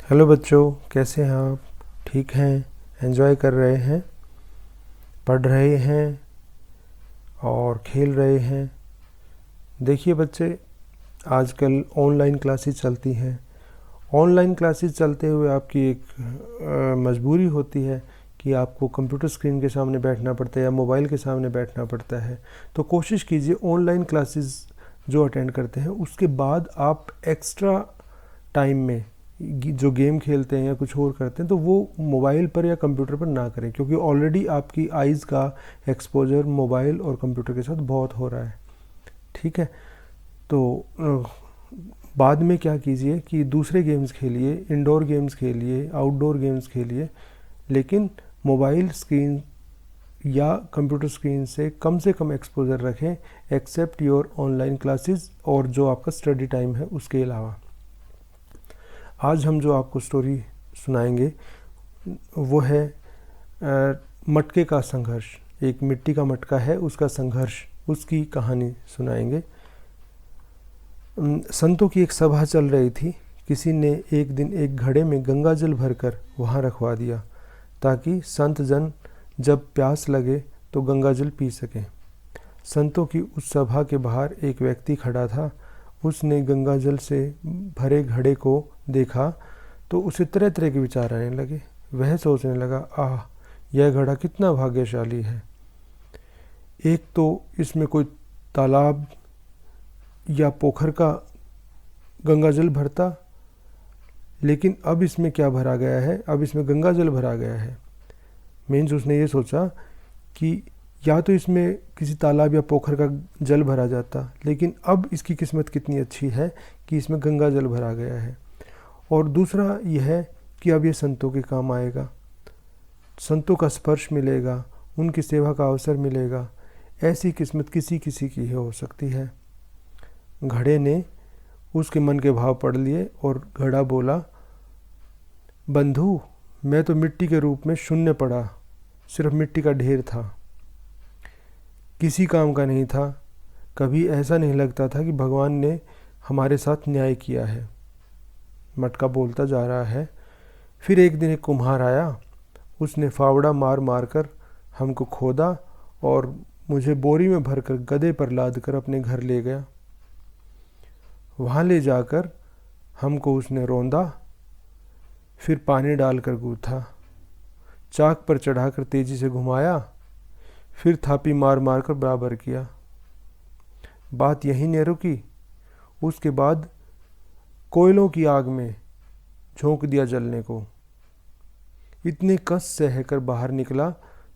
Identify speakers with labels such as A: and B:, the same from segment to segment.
A: Hello बच्चों, कैसे हैं आप? ठीक हैं? एंजॉय कर रहे हैं? पढ़ रहे हैं और खेल रहे हैं? देखिए बच्चे, आजकल ऑनलाइन क्लासेस चलती हैं। ऑनलाइन क्लासेस चलते हुए आपकी एक मजबूरी होती है कि आपको कंप्यूटर स्क्रीन के सामने बैठना पड़ता है या मोबाइल के सामने बैठना पड़ता है। तो कोशिश कीजिए ऑनलाइन क्लासेस जो अटेंड करते हैं उसके बाद आप एक्स्ट्रा टाइम में जो गेम खेलते हैं या कुछ और करते हैं तो वो मोबाइल पर या कंप्यूटर पर ना करें, क्योंकि ऑलरेडी आपकी आइज़ का एक्सपोजर मोबाइल और कंप्यूटर के साथ बहुत हो रहा है। ठीक है, तो बाद में क्या कीजिए कि दूसरे गेम्स खेलिए, इंडोर गेम्स खेलिए, आउटडोर गेम्स खेलिए, लेकिन मोबाइल स्क्रीन या कंप्यूटर स्क्रीन से कम एक्सपोजर रखें, एक्सेप्ट योर ऑनलाइन क्लासेस और जो आपका स्टडी टाइम है उसके अलावा। आज हम जो आपको स्टोरी सुनाएंगे वो है मटके का संघर्ष। एक मिट्टी का मटका है, उसका संघर्ष, उसकी कहानी सुनाएंगे। संतों की एक सभा चल रही थी। किसी ने एक दिन एक घड़े में गंगा जल भरकर वहाँ रखवा दिया ताकि संत जन जब प्यास लगे तो गंगा जल पी सकें। संतों की उस सभा के बाहर एक व्यक्ति खड़ा था। उसने गंगा जल से भरे घड़े को देखा तो उसे तरह तरह के विचार आने लगे। वह सोचने लगा, आह, यह घड़ा कितना भाग्यशाली है। एक तो इसमें कोई तालाब या पोखर का गंगा जल भरता, लेकिन अब इसमें क्या भरा गया है? अब इसमें गंगा जल भरा गया है। मीन्स उसने ये सोचा कि या तो इसमें किसी तालाब या पोखर का जल भरा जाता, लेकिन अब इसकी किस्मत कितनी अच्छी है कि इसमें गंगा जल भरा गया है। और दूसरा यह है कि अब ये संतों के काम आएगा, संतों का स्पर्श मिलेगा, उनकी सेवा का अवसर मिलेगा। ऐसी किस्मत किसी किसी की हो सकती है। घड़े ने उसके मन के भाव पढ़ लिए और घड़ा बोला, बंधु, मैं तो मिट्टी के रूप में शून्य पड़ा, सिर्फ मिट्टी का ढेर था, किसी काम का नहीं था। कभी ऐसा नहीं लगता था कि भगवान ने हमारे साथ न्याय किया है। मटका बोलता जा रहा है। फिर एक दिन एक कुम्हार आया। उसने फावड़ा मार मार कर हमको खोदा और मुझे बोरी में भरकर गधे पर लाद कर अपने घर ले गया। वहाँ ले जाकर हमको उसने रौंदा, फिर पानी डालकर गूथा, चाक पर चढ़ाकर तेजी से घुमाया, फिर थापी मार मार कर बराबर किया। बात यहीं न रुकी। उसके बाद कोयलों की आग में झोंक दिया जलने को। इतनी कस सहकर बाहर निकला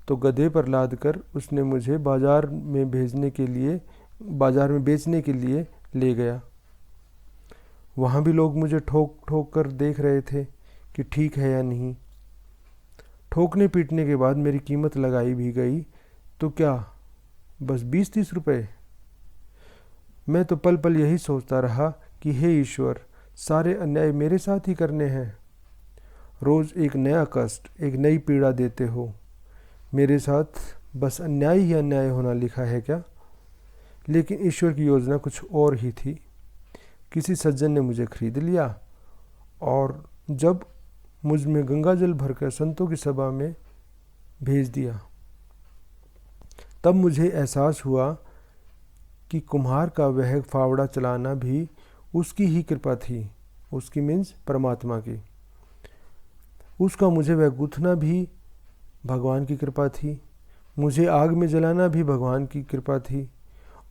A: तो गधे पर लाद कर उसने मुझे बाजार में बेचने के लिए ले गया। वहाँ भी लोग मुझे ठोक ठोक कर देख रहे थे कि ठीक है या नहीं। ठोकने पीटने के बाद मेरी कीमत लगाई भी गई तो क्या, बस 20-30 रुपए। मैं तो पल पल यही सोचता रहा कि हे ईश्वर, सारे अन्याय मेरे साथ ही करने हैं। रोज़ एक नया कष्ट, एक नई पीड़ा देते हो। मेरे साथ बस अन्याय ही अन्याय होना लिखा है क्या? लेकिन ईश्वर की योजना कुछ और ही थी। किसी सज्जन ने मुझे खरीद लिया और जब मुझ में गंगा जल भरकर संतों की सभा में भेज दिया, तब मुझे एहसास हुआ कि कुम्हार का वह फावड़ा चलाना भी उसकी ही कृपा थी। उसकी मीन्स परमात्मा की। उसका मुझे वह गूंथना भी भगवान की कृपा थी। मुझे आग में जलाना भी भगवान की कृपा थी।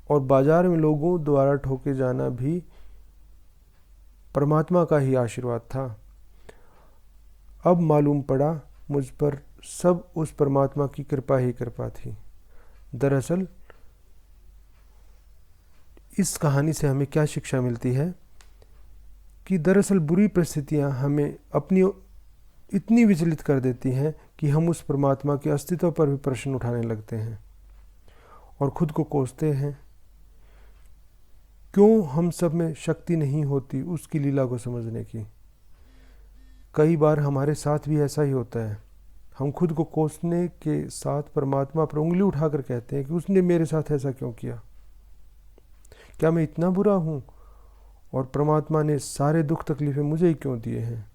A: और बाजार में लोगों द्वारा ठोके जाना भी परमात्मा का ही आशीर्वाद था। अब मालूम पड़ा मुझ पर सब उस परमात्मा की कृपा ही कृपा थी। दरअसल इस कहानी से हमें क्या शिक्षा मिलती है कि दरअसल बुरी परिस्थितियां हमें अपनी इतनी विचलित कर देती हैं कि हम उस परमात्मा के अस्तित्व पर भी प्रश्न उठाने लगते हैं और खुद को कोसते हैं। क्यों हम सब में शक्ति नहीं होती उसकी लीला को समझने की? कई बार हमारे साथ भी ऐसा ही होता है। हम खुद को कोसने के साथ परमात्मा पर उंगली उठाकर कहते हैं कि उसने मेरे साथ ऐसा क्यों किया? क्या मैं इतना बुरा हूँ? और परमात्मा ने सारे दुख तकलीफ़ें मुझे ही क्यों दिए हैं?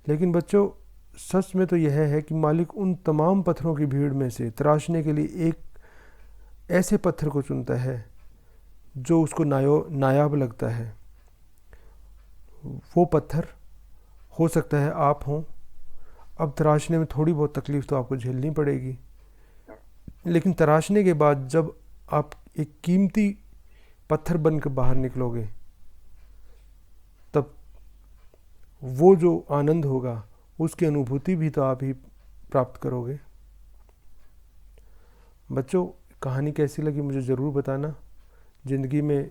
A: लेकिन बच्चों सच में तो यह है कि मालिक उन तमाम पत्थरों की भीड़ में से तराशने के लिए एक ऐसे पत्थर को चुनता है जो उसको नायाब लगता है। वो पत्थर हो सकता है आप हों। अब तराशने में थोड़ी बहुत तकलीफ़ तो आपको झेलनी पड़ेगी, लेकिन तराशने के बाद जब आप एक कीमती पत्थर बनकर बाहर निकलोगे, तब वो जो आनंद होगा उसकी अनुभूति भी तो आप ही प्राप्त करोगे। बच्चों, कहानी कैसी लगी मुझे ज़रूर बताना। ज़िंदगी में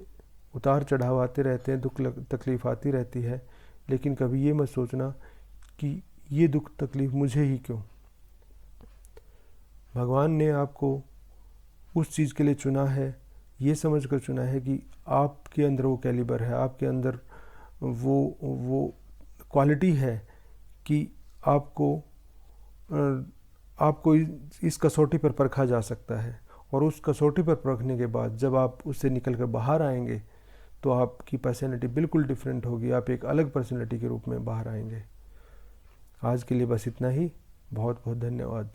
A: उतार चढ़ाव आते रहते हैं, दुख तकलीफ़ आती रहती है, लेकिन कभी ये मत सोचना कि ये दुख तकलीफ़ मुझे ही क्यों। भगवान ने आपको उस चीज़ के लिए चुना है, ये समझ कर चुना है कि आपके अंदर वो कैलिबर है, आपके अंदर वो क्वालिटी है कि आपको इस कसौटी पर परखा जा सकता है। और उस कसौटी पर परखने के बाद जब आप उससे निकल कर बाहर आएंगे तो आपकी पर्सनैलिटी बिल्कुल डिफरेंट होगी, आप एक अलग पर्सनैलिटी के रूप में बाहर आएंगे। आज के लिए बस इतना ही। बहुत बहुत धन्यवाद।